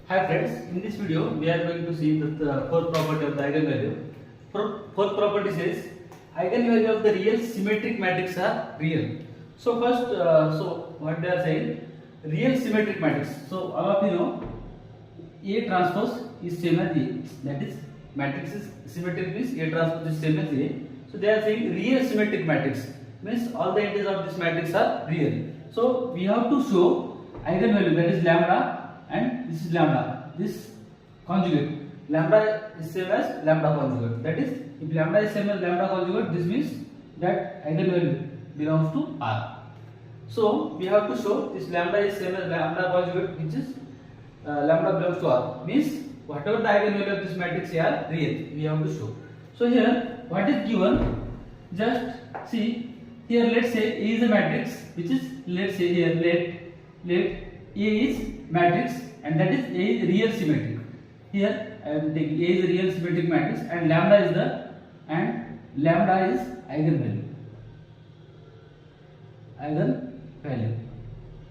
Hi friends, in this video we are going to see the fourth property of the eigenvalue. Fourth property says eigenvalue of the real symmetric matrix are real. So first, what they are saying, real symmetric matrix. So all of you know A transpose is same as A. That is, matrix is symmetric means A transpose is same as A. So they are saying real symmetric matrix means all the integers of this matrix are real. So we have to show eigenvalue, that is lambda, and this is lambda, this conjugate. Lambda is same as lambda conjugate. That is, if lambda is same as lambda conjugate, this means that eigenvalue belongs to R. So we have to show this lambda is same as lambda conjugate, which is lambda belongs to R. Means whatever the eigenvalue of this matrix are real, we have to show. So here, what is given? Just see here. Let's say A is a matrix, which is, let's say here, let A is matrix, and that is A is real symmetric. Here I am taking A is a real symmetric matrix, and lambda is eigenvalue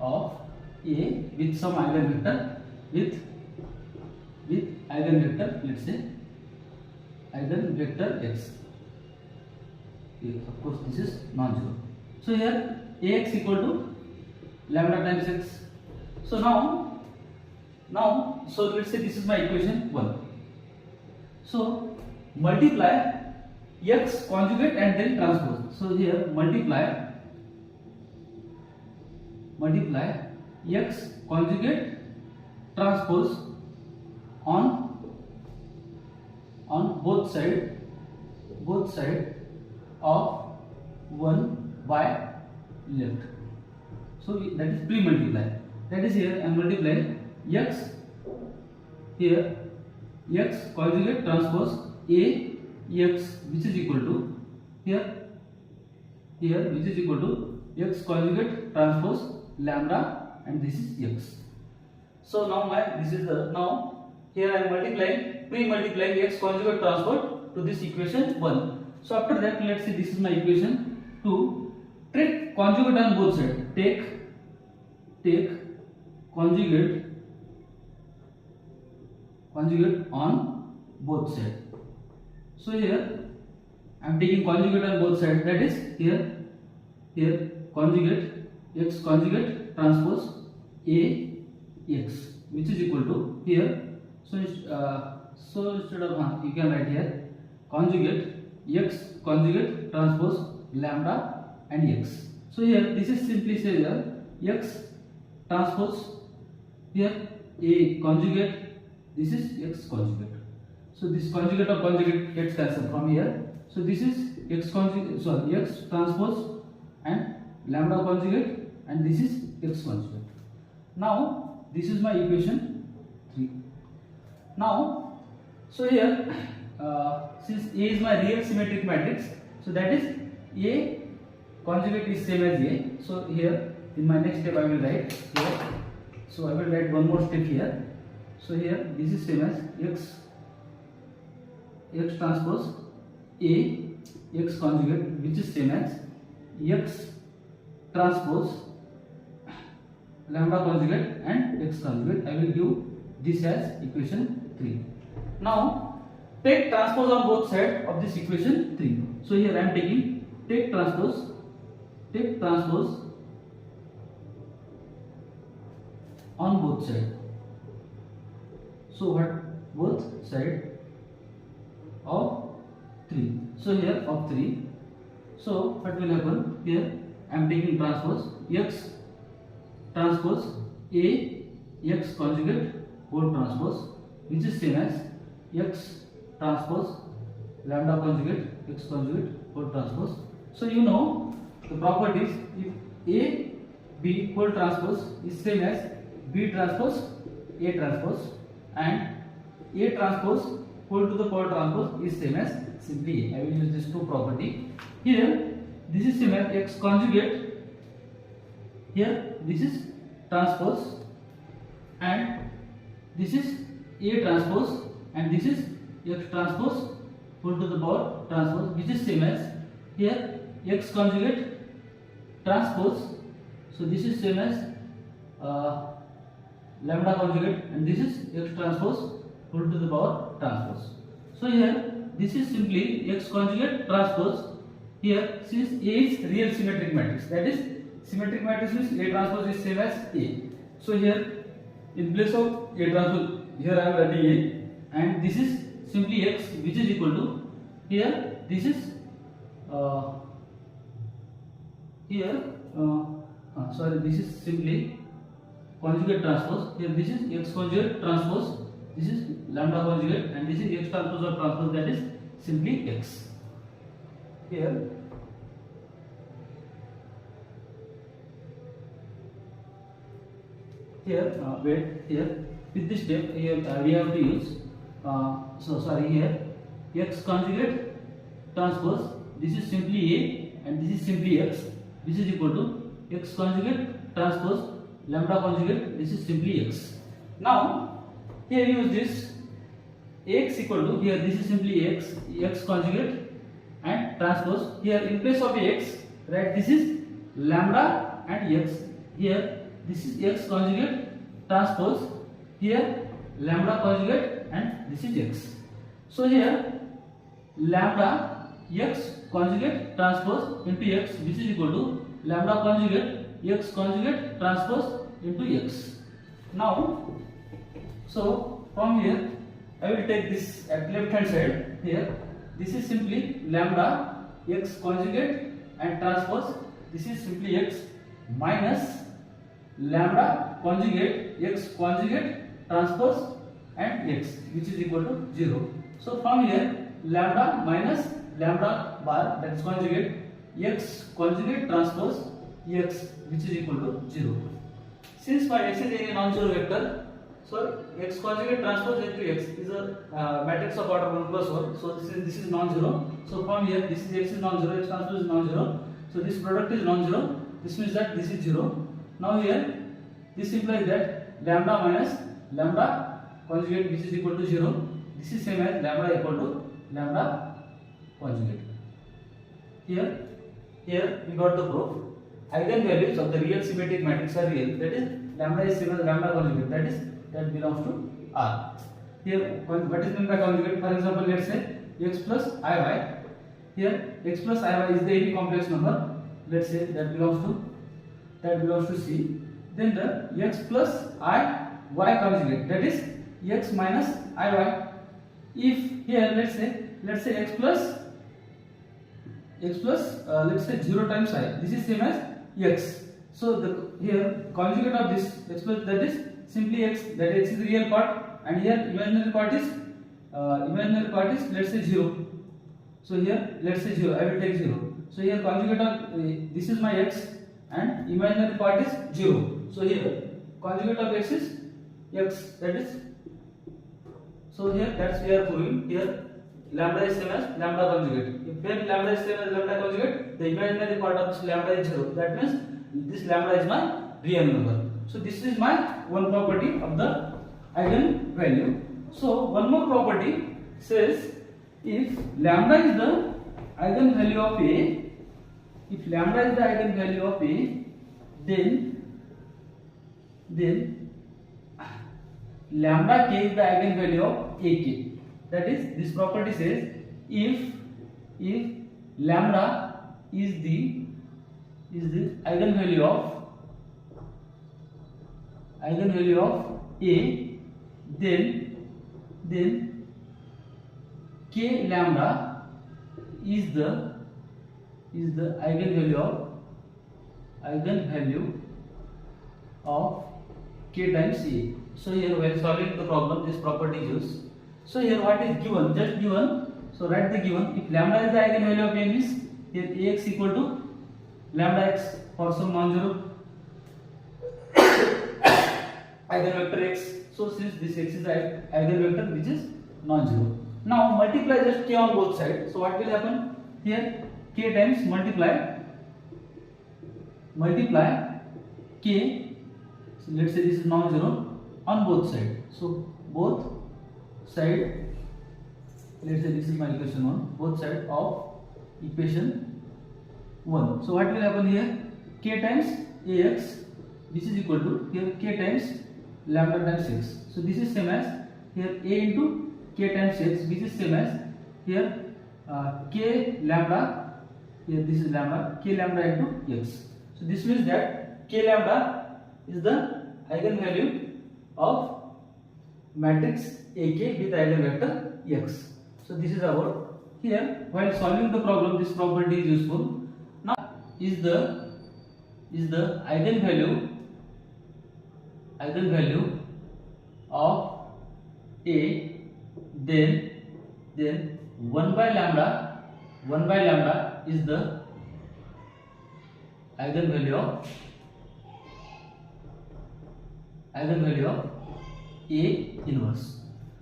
of A with some eigenvector with eigenvector, let's say eigenvector x. Of course this is non-zero. So here Ax equal to lambda times x. So now, so let's say this is my equation 1. So multiply x conjugate and then transpose. So here multiply x conjugate transpose on both side of 1 by left. So that is pre-multiply. That is, here I am multiplying x, here x conjugate transpose A x, which is equal to here which is equal to x conjugate transpose lambda, and this is x. So now now here I am multiplying, pre-multiplying x conjugate transpose to this equation 1. So after that, let's say this is my equation 2. Take conjugate on both sides. Take conjugate on both sides. So here I am taking conjugate on both sides. That is, here conjugate x conjugate transpose A x, which is equal to here. So instead of you can write here conjugate x conjugate transpose lambda and x. So here this is simply say that x transpose here A conjugate, this is x conjugate. So this conjugate of conjugate gets cancelled from here. So this is x conjugate, sorry, x transpose and lambda conjugate, and this is x conjugate. Now this is my equation 3. Now, so here since A is my real symmetric matrix, so that is A conjugate is same as A. So here in my next step I will write here. So I will write one more step here. So here this is same as x transpose A x conjugate, which is same as x transpose lambda conjugate and x conjugate. I will give this as equation 3. Now take transpose on both sides of this equation 3. So here I am taking take transpose on both sides. So what, both sides of 3. So here of 3. So what will happen here? I am taking transpose x transpose A x conjugate whole transpose, which is same as x transpose lambda conjugate x conjugate whole transpose. So you know the properties, if A B whole transpose is same as B transpose A transpose, and A transpose whole to the power transpose is same as simply A. I will use this two property. Here this is same as x conjugate, here this is transpose, and this is A transpose, and this is x transpose whole to the power transpose, which is same as here x conjugate transpose. So this is same as lambda conjugate, and this is x transpose whole to the power transpose. So here this is simply x conjugate transpose. Here since A is real symmetric matrix, that is symmetric matrix means A transpose is same as A. So here in place of A transpose, here I am writing A, and this is simply x, which is equal to, here this is this is simply conjugate transpose. Here this is x conjugate transpose, this is lambda conjugate, and this is x transpose or transpose, that is simply x. Here with this step here we have to use here x conjugate transpose, this is simply A and this is simply x, which is equal to x conjugate transpose lambda conjugate, this is simply x. Now here use this x equal to, here this is simply x conjugate and transpose. Here in place of x, right, this is lambda and x. Here this is x conjugate transpose, here lambda conjugate, and this is x. So here lambda x conjugate transpose into x, which is equal to lambda conjugate x conjugate transpose into x. Now, so from here I will take this at left hand side. Here this is simply lambda x conjugate and transpose, this is simply x minus lambda conjugate x conjugate transpose and x, which is equal to 0. So from here lambda minus lambda bar, that is conjugate x conjugate transpose x, which is equal to 0. Since my x is a non-zero vector, so x conjugate transpose into x is a matrix of order 1 plus 1. So this is non-zero. So from here this is x is non-zero, x transpose is non-zero. So this product is non-zero. This means that this is 0. Now here this implies that lambda minus lambda conjugate, which is equal to 0. This is same as lambda equal to lambda conjugate. Here we got the proof. Eigenvalues of the real symmetric matrix are real. That is lambda is same as lambda conjugate. That belongs to R. Here what is meant by conjugate? For example, let's say x plus iy. Here x plus iy is the any complex number. Let's say that belongs to C. Then the x plus I y conjugate, that is x minus iy. If here let's say x plus let's say 0 times I, this is same as x. So the here conjugate of this x plus, that is simply x, that x is the real part, and here imaginary part is let's say 0. So here let's say 0, I will take 0. So here conjugate of this is my x and imaginary part is 0. So here conjugate of x is x, that is, so here that's we are proving. Here lambda is same as lambda conjugate. If when lambda is same as lambda conjugate, the imaginary part of this lambda is 0. That means this lambda is my real number. So this is my one property of the eigenvalue. So one more property says, if lambda is the eigenvalue of A, if lambda is the eigenvalue of A, then lambda k is the eigenvalue of AK. That is, this property says, if lambda is the eigenvalue of A, then k lambda is the eigenvalue of k times A. So here when solving the problem, this property is used. So here what is given? Just given. So write the given. If lambda is the eigenvalue of A, means here Ax equal to lambda x for some non-zero eigenvector x. So since this x is the eigenvector which is non-zero. Now multiply just k on both sides. So what will happen? Here k times multiply k. So let's say this is non-zero on both sides. So both side, let's say this is my equation 1, both sides of equation 1. So what will happen here? K times Ax, this is equal to here k times lambda times x. So this is same as here a into k times x, which is same as here k lambda, here this is lambda, k lambda into x. So this means that k lambda is the eigenvalue of matrix AK with eigenvector x. So this is about here. While solving the problem, this property is useful. Now is the eigenvalue of A, then 1 by lambda is the eigenvalue of A inverse.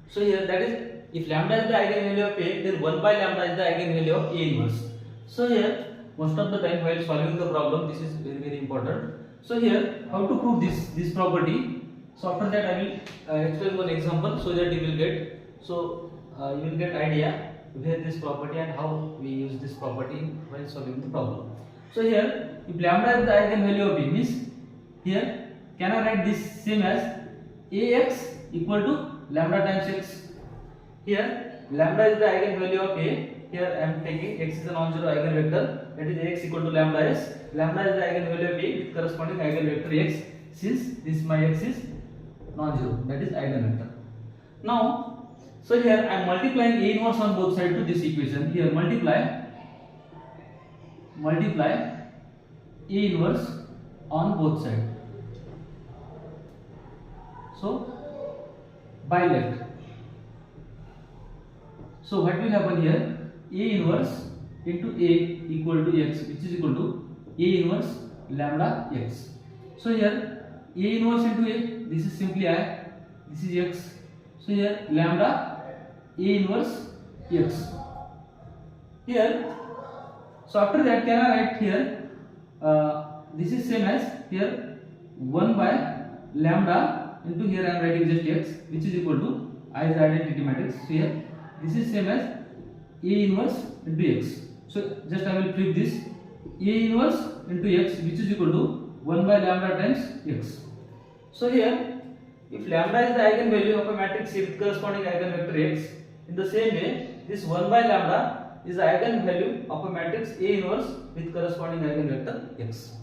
So here that is, if lambda is the eigenvalue of A, then 1 by lambda is the eigenvalue of A inverse. So here most of the time while solving the problem, this is very important. So here how to prove this property. So after that I will explain one example so that you will get idea where this property and how we use this property while solving the problem. So here if lambda is the eigenvalue of A, means here can I write this same as Ax equal to lambda times x. Here lambda is the eigenvalue of A. Here I am taking x is a non-zero eigenvector, that is Ax equal to lambda s. Lambda is the eigenvalue of A with corresponding eigenvector x, since this my x is non-zero, that is eigenvector. Now, so here I am multiplying A inverse on both sides to this equation. Here multiply A inverse on both sides. So by left. So what will happen here? A inverse into A equal to x, which is equal to A inverse lambda x. So here A inverse into A, this is simply I, this is x. So here lambda A inverse x. Here, so after that can I write here, this is same as here 1 by lambda into, here I am writing just x, which is equal to I is identity matrix. So here this is same as A inverse into x. So just I will flip this, A inverse into x, which is equal to 1 by lambda times x. So here if lambda is the eigenvalue of a matrix A with corresponding eigenvector x, in the same way this 1 by lambda is the eigenvalue of a matrix A inverse with corresponding eigenvector x.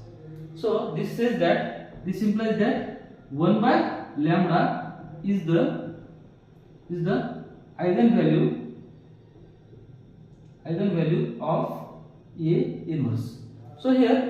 So this says that, this implies that 1 by lambda is the eigenvalue of A inverse. So here